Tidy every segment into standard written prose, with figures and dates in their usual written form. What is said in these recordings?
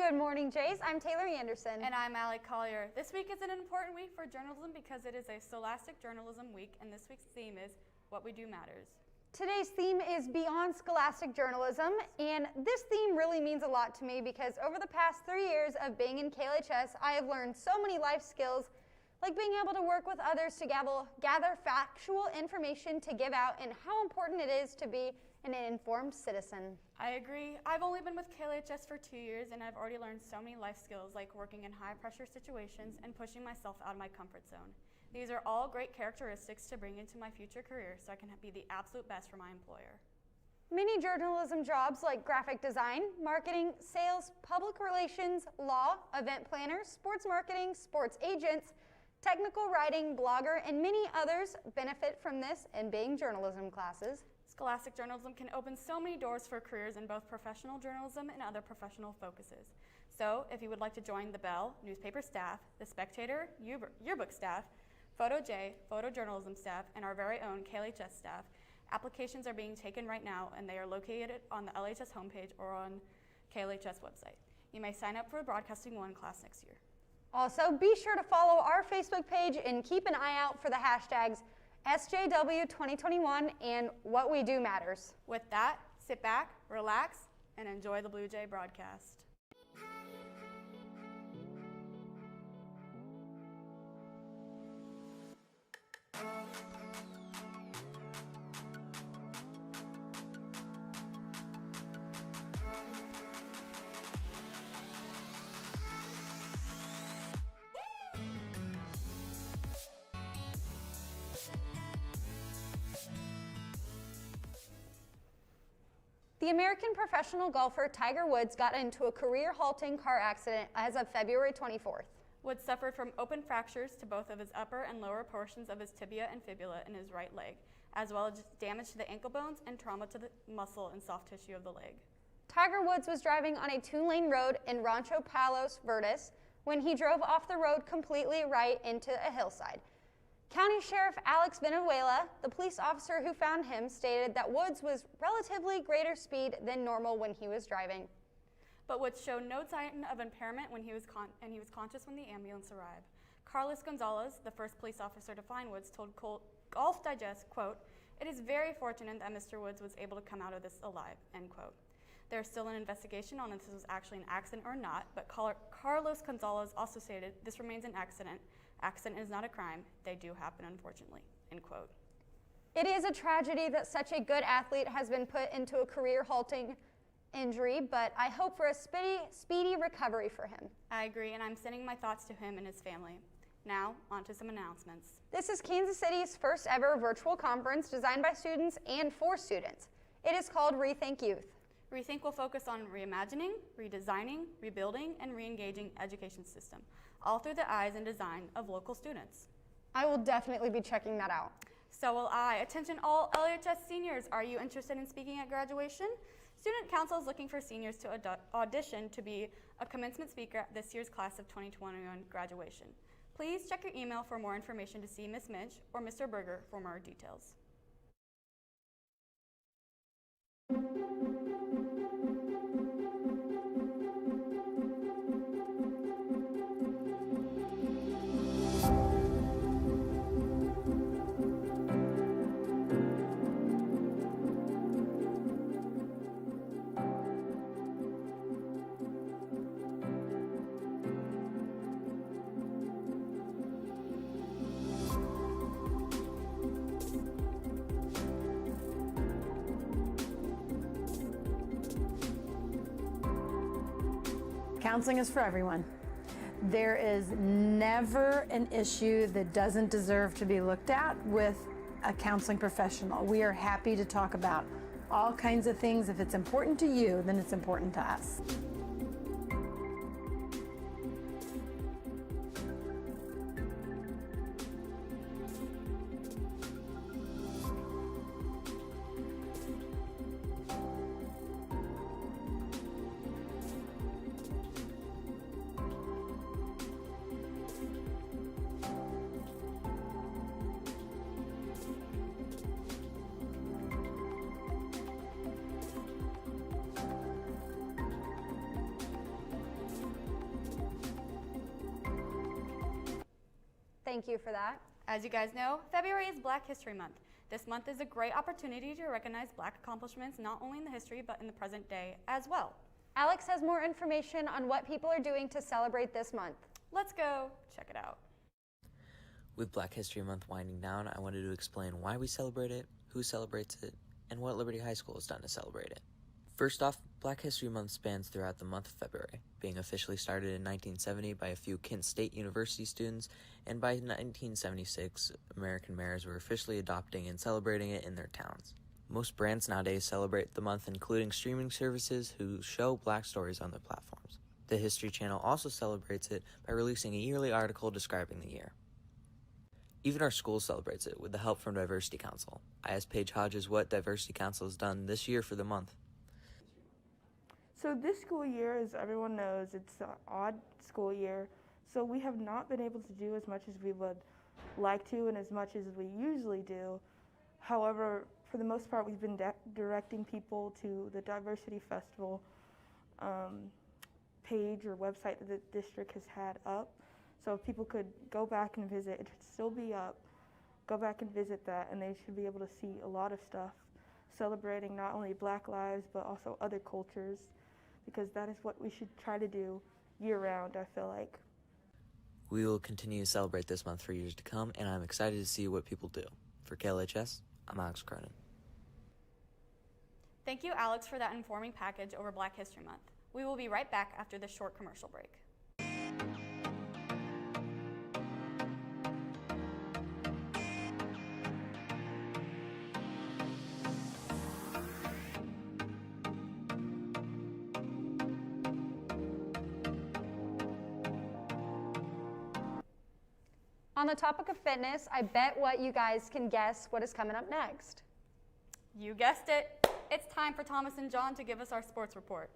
Good morning, Jace. I'm Taylor Anderson. And I'm Allie Collier. This week is an important week for journalism because it is a Scholastic Journalism Week, and this week's theme is What We Do Matters. Today's theme is Beyond Scholastic Journalism, and this theme really means a lot to me because over the past 3 years of being in KLHS, I have learned so many life skills, like being able to work with others to gather factual information to give out, and how important it is to be an informed citizen. I agree. I've only been with KLHS for 2 years, and I've already learned so many life skills like working in high-pressure situations and pushing myself out of my comfort zone. These are all great characteristics to bring into my future career so I can be the absolute best for my employer. Many journalism jobs like graphic design, marketing, sales, public relations, law, event planners, sports marketing, sports agents, technical writing, blogger, and many others benefit from this in being journalism classes. Scholastic journalism can open so many doors for careers in both professional journalism and other professional focuses. So if you would like to join the Bell newspaper staff, the Spectator yearbook staff, Photo J photojournalism staff, and our very own KLHS staff, applications are being taken right now, and they are located on the LHS homepage or on KLHS website. You may sign up for the Broadcasting 1 class next year. Also, be sure to follow our Facebook page and keep an eye out for the hashtags SJW2021 and What We Do Matters. With that, sit back, relax, and enjoy the Blue Jay broadcast. The American professional golfer Tiger Woods got into a career-halting car accident as of February 24th. Woods suffered from open fractures to both of his upper and lower portions of his tibia and fibula in his right leg, as well as damage to the ankle bones and trauma to the muscle and soft tissue of the leg. Tiger Woods was driving on a 2-lane road in Rancho Palos Verdes when he drove off the road completely right into a hillside. County Sheriff Alex Venezuela, the police officer who found him, stated that Woods was relatively greater speed than normal when he was driving. But Woods showed no sign of impairment when he was conscious when the ambulance arrived. Carlos Gonzalez, the first police officer to find Woods, told Golf Digest, quote, "It is very fortunate that Mr. Woods was able to come out of this alive," end quote. There is still an investigation on if this was actually an accident or not, but Carlos Gonzalez also stated, "This remains an accident. Accident is not a crime. They do happen, unfortunately," end quote. It is a tragedy that such a good athlete has been put into a career-halting injury, but I hope for a speedy recovery for him. I agree, and I'm sending my thoughts to him and his family. Now, on to some announcements. This is Kansas City's first ever virtual conference designed by students and for students. It is called Rethink Youth. Rethink will focus on reimagining, redesigning, rebuilding, and re-engaging education system, all through the eyes and design of local students. I will definitely be checking that out. So will I. Attention all LHS seniors, are you interested in speaking at graduation? Student Council is looking for seniors to audition to be a commencement speaker at this year's class of 2021 graduation. Please check your email for more information to see Ms. Midge or Mr. Berger for more details. Counseling is for everyone. There is never an issue that doesn't deserve to be looked at with a counseling professional. We are happy to talk about all kinds of things. If it's important to you, then it's important to us. Thank you for that. As you guys know, February is Black History Month. This month is a great opportunity to recognize Black accomplishments not only in the history but in the present day as well. Alex has more information on what people are doing to celebrate this month. Let's go check it out. With Black History Month winding down, I wanted to explain why we celebrate it, who celebrates it, and what Liberty High School has done to celebrate it. First off, Black History Month spans throughout the month of February, being officially started in 1970 by a few Kent State University students, and by 1976, American mayors were officially adopting and celebrating it in their towns. Most brands nowadays celebrate the month, including streaming services who show Black stories on their platforms. The History Channel also celebrates it by releasing a yearly article describing the year. Even our school celebrates it with the help from Diversity Council. I asked Paige Hodges what Diversity Council has done this year for the month. So this school year, as everyone knows, it's an odd school year, so we have not been able to do as much as we would like to and as much as we usually do. However, for the most part, we've been directing people to the Diversity Festival page or website that the district has had up. So if people could go back and visit, it should still be up, go back and visit that, and they should be able to see a lot of stuff celebrating not only Black lives, but also other cultures, because that is what we should try to do year-round, I feel like. We will continue to celebrate this month for years to come, and I'm excited to see what people do. For KLHS, I'm Alex Cronin. Thank you, Alex, for that informing package over Black History Month. We will be right back after this short commercial break. On the topic of fitness, I bet what you guys can guess what is coming up next. You guessed it. It's time for Thomas and John to give us our sports report.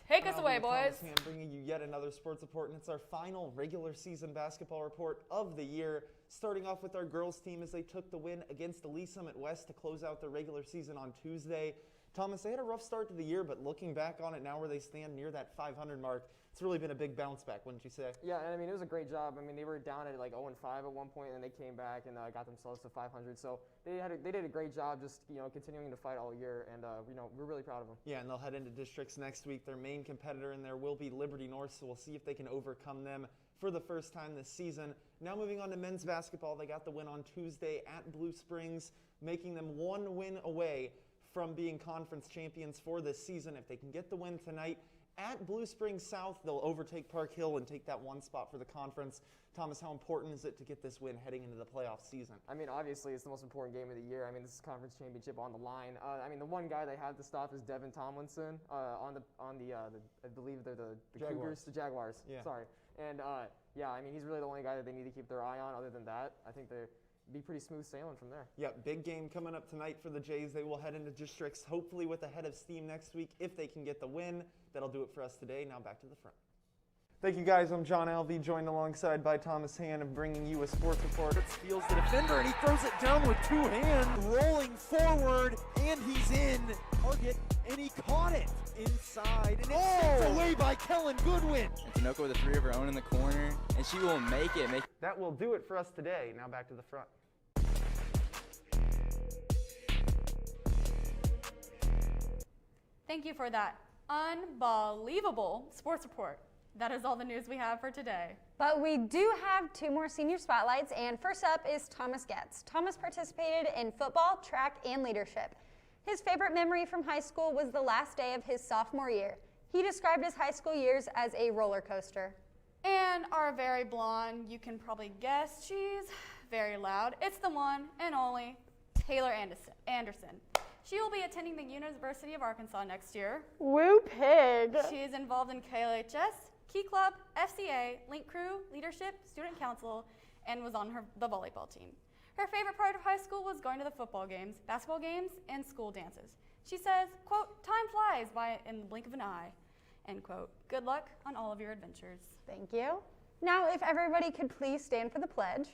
Take us away, boys. I'm bringing you yet another sports report, and it's our final regular season basketball report of the year. Starting off with our girls team as they took the win against Lee Summit West to close out their regular season on Tuesday. Thomas, they had a rough start to the year, but looking back on it now where they stand near that 500 mark, it's really been a big bounce back, wouldn't you say? Yeah, and I mean, it was a great job. I mean, they were down at like 0-5 at one point, and then they came back and got themselves to 500. So they did a great job just, continuing to fight all year, and, we're really proud of them. Yeah, and they'll head into districts next week. Their main competitor in there will be Liberty North, so we'll see if they can overcome them for the first time this season. Now moving on to men's basketball, they got the win on Tuesday at Blue Springs, making them one win away from being conference champions for this season. If they can get the win tonight at Blue Springs South, they'll overtake Park Hill and take that one spot for the conference. Thomas, how important is it to get this win heading into the playoff season? I mean, obviously, it's the most important game of the year. I mean, this is conference championship on the line. The one guy they had to stop is Devin Tomlinson I believe they're the Jaguars. Cougars, the Jaguars. Yeah. Sorry. And he's really the only guy that they need to keep their eye on. Other than that, I think they're be pretty smooth sailing from there. Yeah, big game coming up tonight for the Jays. They will head into districts, hopefully with a head of steam next week if they can get the win. That'll do it for us today. Now back to the front. Thank you, guys. I'm John Alvey, joined alongside by Thomas Hand, and bringing you a sports report. Steals the defender, and he throws it down with two hands. Rolling forward, and he's in. Target, and he caught it inside. And it's sent away by Kellen Goodwin. And Tinoco with a three of her own in the corner, and she will make it. That will do it for us today. Now back to the front. Thank you for that unbelievable sports report. That is all the news we have for today. But we do have two more senior spotlights, and first up is Thomas Getz. Thomas participated in football, track, and leadership. His favorite memory from high school was the last day of his sophomore year. He described his high school years as a roller coaster. And our very blonde, you can probably guess, she's very loud. It's the one and only Taylor Anderson. She will be attending the University of Arkansas next year. Woo pig! She is involved in KLHS, Key Club, FCA, Link Crew, Leadership, Student Council, and was on the volleyball team. Her favorite part of high school was going to the football games, basketball games, and school dances. She says, quote, "Time flies by in the blink of an eye," end quote. Good luck on all of your adventures. Thank you. Now, if everybody could please stand for the pledge.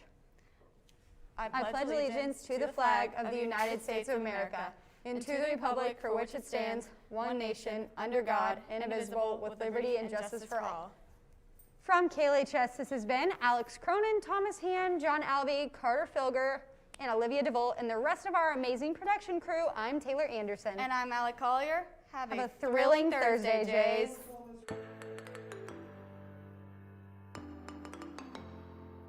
I pledge allegiance to the flag of the United States of America and to the republic for which it stands, one nation, under God, indivisible, with liberty and justice for all. From KLHS, this has been Alex Cronin, Thomas Hand, John Alvey, Carter Filger, and Olivia DeVolt, and the rest of our amazing production crew. I'm Taylor Anderson. And I'm Alec Collier. Have a thrilling Thursday, Jays.